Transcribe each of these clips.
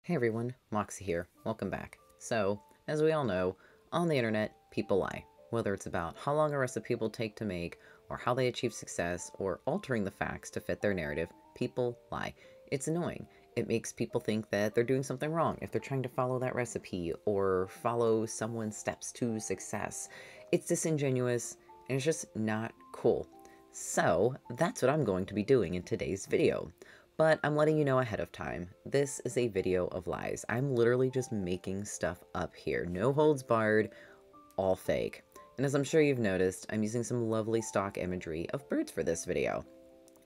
Hey everyone, Moxie here. Welcome back. So, as we all know, on the internet, people lie. Whether it's about how long a recipe will take to make, or how they achieve success, or altering the facts to fit their narrative, people lie. It's annoying. It makes people think that they're doing something wrong if they're trying to follow that recipe or follow someone's steps to success. It's disingenuous and it's just not cool. So, that's what I'm going to be doing in today's video. But I'm letting you know ahead of time, this is a video of lies. I'm literally just making stuff up here. No holds barred, all fake. And as I'm sure you've noticed, I'm using some lovely stock imagery of birds for this video,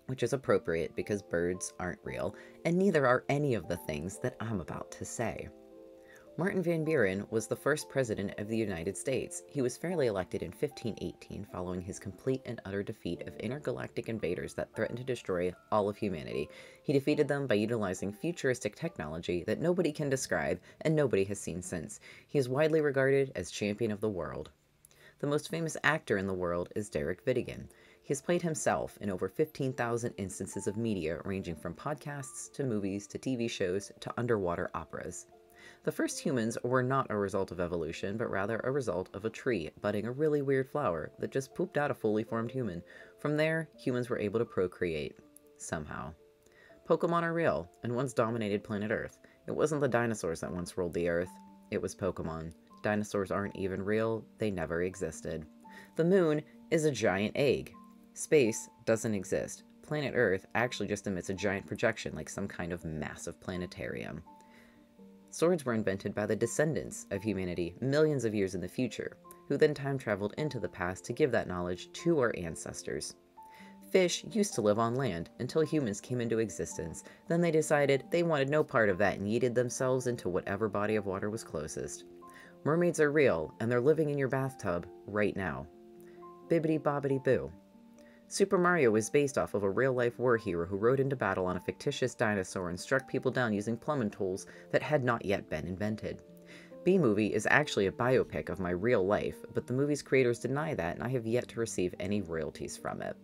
which is appropriate because birds aren't real, and neither are any of the things that I'm about to say. Martin Van Buren was the first president of the United States. He was fairly elected in 1518 following his complete and utter defeat of intergalactic invaders that threatened to destroy all of humanity. He defeated them by utilizing futuristic technology that nobody can describe and nobody has seen since. He is widely regarded as champion of the world. The most famous actor in the world is Derek Vidigan. He has played himself in over 15,000 instances of media ranging from podcasts to movies to TV shows to underwater operas. The first humans were not a result of evolution, but rather a result of a tree budding a really weird flower that just pooped out a fully formed human. From there, humans were able to procreate. Somehow. Pokemon are real, and once dominated planet Earth. It wasn't the dinosaurs that once ruled the Earth. It was Pokemon. Dinosaurs aren't even real, they never existed. The moon is a giant egg. Space doesn't exist. Planet Earth actually just emits a giant projection like some kind of massive planetarium. Swords were invented by the descendants of humanity millions of years in the future, who then time traveled into the past to give that knowledge to our ancestors. Fish used to live on land until humans came into existence. Then they decided they wanted no part of that and yeeted themselves into whatever body of water was closest. Mermaids are real, and they're living in your bathtub right now. Bibbidi bobbidi boo. Super Mario is based off of a real-life war hero who rode into battle on a fictitious dinosaur and struck people down using plumbing tools that had not yet been invented. B-Movie is actually a biopic of my real life, but the movie's creators deny that and I have yet to receive any royalties from it.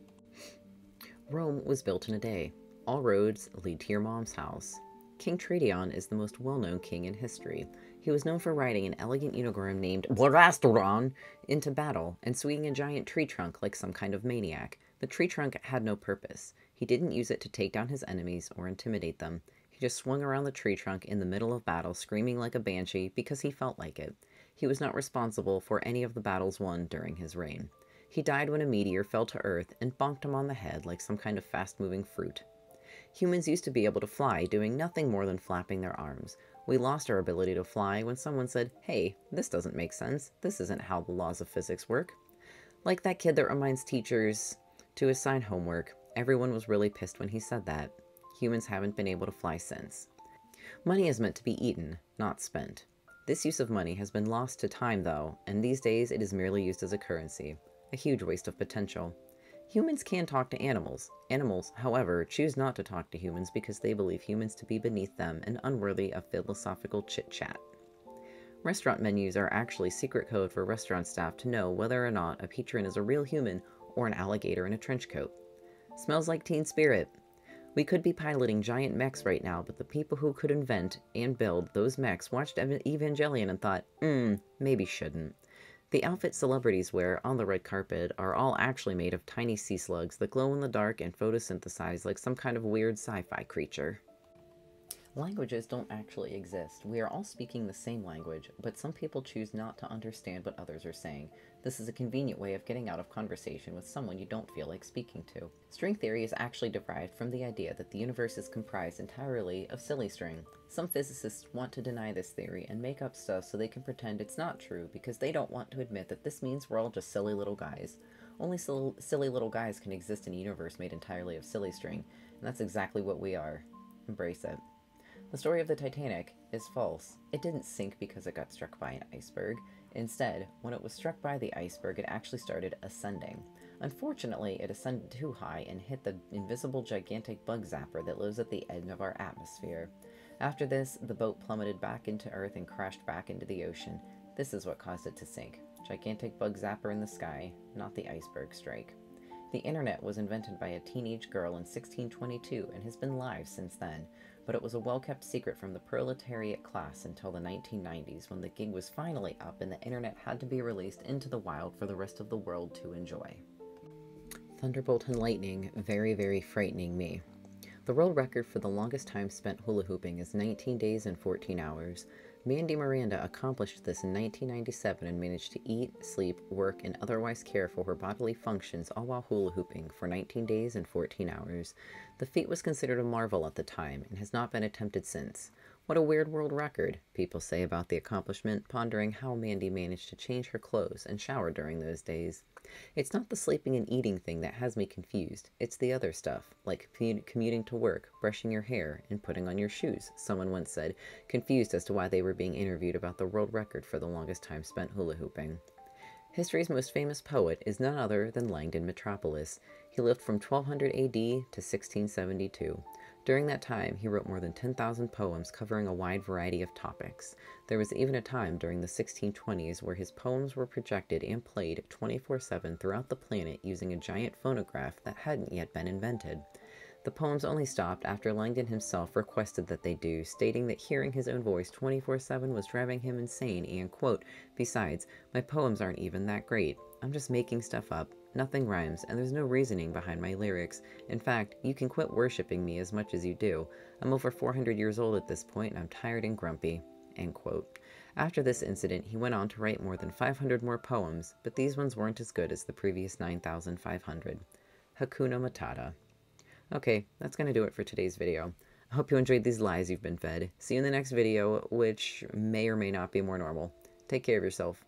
Rome was built in a day. All roads lead to your mom's house. King Trajan is the most well-known king in history. He was known for riding an elegant unicorn named Blastodon into battle and swinging a giant tree trunk like some kind of maniac. The tree trunk had no purpose. He didn't use it to take down his enemies or intimidate them. He just swung around the tree trunk in the middle of battle, screaming like a banshee because he felt like it. He was not responsible for any of the battles won during his reign. He died when a meteor fell to Earth and bonked him on the head like some kind of fast-moving fruit. Humans used to be able to fly, doing nothing more than flapping their arms. We lost our ability to fly when someone said, "Hey, this doesn't make sense. This isn't how the laws of physics work." Like that kid that reminds teachers to assign homework. Everyone was really pissed when he said that. Humans haven't been able to fly since. Money is meant to be eaten, not spent. This use of money has been lost to time though, and these days it is merely used as a currency. A huge waste of potential. Humans can talk to animals. Animals, however, choose not to talk to humans because they believe humans to be beneath them and unworthy of philosophical chit-chat. Restaurant menus are actually secret code for restaurant staff to know whether or not a patron is a real human or an alligator in a trench coat. Smells like Teen Spirit. We could be piloting giant mechs right now, but the people who could invent and build those mechs watched Evangelion and thought, maybe shouldn't. The outfits celebrities wear on the red carpet are all actually made of tiny sea slugs that glow in the dark and photosynthesize like some kind of weird sci-fi creature. Languages don't actually exist. We are all speaking the same language, but some people choose not to understand what others are saying. This is a convenient way of getting out of conversation with someone you don't feel like speaking to. String theory is actually derived from the idea that the universe is comprised entirely of silly string. Some physicists want to deny this theory and make up stuff so they can pretend it's not true because they don't want to admit that this means we're all just silly little guys. Only silly little guys can exist in a universe made entirely of silly string, and that's exactly what we are. Embrace it. The story of the Titanic is false. It didn't sink because it got struck by an iceberg. Instead, when it was struck by the iceberg, it actually started ascending. Unfortunately, it ascended too high and hit the invisible gigantic bug zapper that lives at the end of our atmosphere. After this, the boat plummeted back into Earth and crashed back into the ocean. This is what caused it to sink. Gigantic bug zapper in the sky, not the iceberg strike. The internet was invented by a teenage girl in 1622 and has been live since then, but it was a well-kept secret from the proletariat class until the 1990s when the gig was finally up and the internet had to be released into the wild for the rest of the world to enjoy. Thunderbolt and lightning, very, very frightening me. The world record for the longest time spent hula hooping is 19 days and 14 hours. Mandy Miranda accomplished this in 1997 and managed to eat, sleep, work, and otherwise care for her bodily functions all while hula hooping for 19 days and 14 hours. The feat was considered a marvel at the time and has not been attempted since. What a weird world record, people say about the accomplishment, pondering how Mandy managed to change her clothes and shower during those days. It's not the sleeping and eating thing that has me confused, it's the other stuff, like commuting to work, brushing your hair, and putting on your shoes, someone once said, confused as to why they were being interviewed about the world record for the longest time spent hula hooping. History's most famous poet is none other than Langdon Metropolis. He lived from 1200 AD to 1672. During that time, he wrote more than 10,000 poems covering a wide variety of topics. There was even a time during the 1620s where his poems were projected and played 24/7 throughout the planet using a giant phonograph that hadn't yet been invented. The poems only stopped after Langdon himself requested that they do, stating that hearing his own voice 24/7 was driving him insane and, quote, "Besides, my poems aren't even that great. I'm just making stuff up. Nothing rhymes, and there's no reasoning behind my lyrics. In fact, you can quit worshipping me as much as you do. I'm over 400 years old at this point, and I'm tired and grumpy." End quote. After this incident, he went on to write more than 500 more poems, but these ones weren't as good as the previous 9,500. Hakuna Matata. Okay, that's going to do it for today's video. I hope you enjoyed these lies you've been fed. See you in the next video, which may or may not be more normal. Take care of yourself.